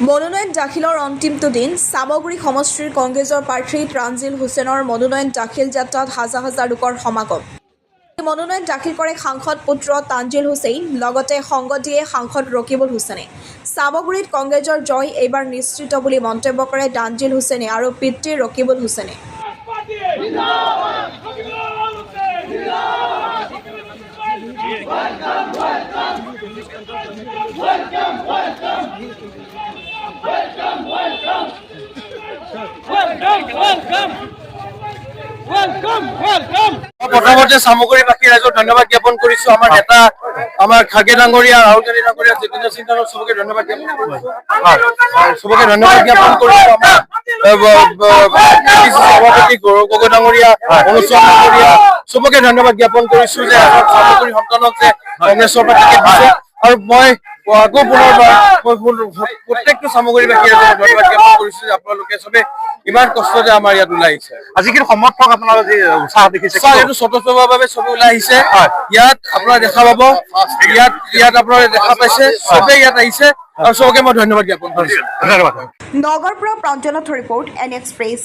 মনোনয়ন দাখিলৰ অন্তিমটো দিন সামগ্ৰী সমষ্টিৰ কংগ্ৰেছৰ প্ৰাৰ্থী তানজিল হুছেইনৰ মনোনয়ন দাখিল যাত্ৰাত হাজাৰ হাজাৰ লোকৰ সমাগম। মনোনয়ন দাখিল কৰে সাংসদ পুত্ৰ তানজিল হুছেইন, লগতে সংগ দিয়ে সাংসদ ৰকিবুল হুছেইনে। সামগ্ৰীত কংগ্ৰেছৰ জয় এইবাৰ নিশ্চিত বুলি মন্তব্য কৰে তানজিল হুছেইনে আৰু পিতৃ ৰকিবুল হুছেইনে। প্ৰথমতে সামগ্ৰীবাসী ৰাইজক ধন্যবাদ জ্ঞাপন কৰিছো। আমাৰ নেতা আমাৰ খাগে ডাঙৰীয়া ৰাহুল গান্ধী ডাঙৰীয়া জিতেন্দ্ৰ সিং ডাঙৰীয়া সবকে ধন্যবাদ জ্ঞাপন কৰিছো। আমাৰ সভাপতি গৌৰৱ গগৈ ডাঙৰীয়া, অনুচৰ ডাঙৰীয়া সবকে ধন্যবাদ জ্ঞাপন কৰিছো যে সামগ্ৰী সন্তানক যে কংগ্ৰেছৰ পৰা টিকেট দিছে। আৰু মই আকৌ পুনৰবাৰ প্ৰত্যেকটো সামগ্ৰীবাসী ৰাইজক ধন্যবাদ জ্ঞাপন কৰিছো যে আপোনালোকে চবে ইমান কষ্টতে আমাৰ ইয়াত ওলাই আহিছে। আজিকালি সমৰ্থক আপোনালোকে যি উৎসাহ দেখিছে, এইটো স্বতঃস্ফূৰ্তভাৱে চবে ওলাই আহিছে। ইয়াত আপোনাৰ দেখা পাব, ইয়াত আপোনালোকে দেখা পাইছে, চবে ইয়াত আহিছে আৰু চবকে মই ধন্যবাদ জ্ঞাপন কৰিছো। ধন্যবাদ। নগৰ পৰা প্ৰাঞ্জলত ৰিপৰ্ট, এন এক্সপ্ৰেছ।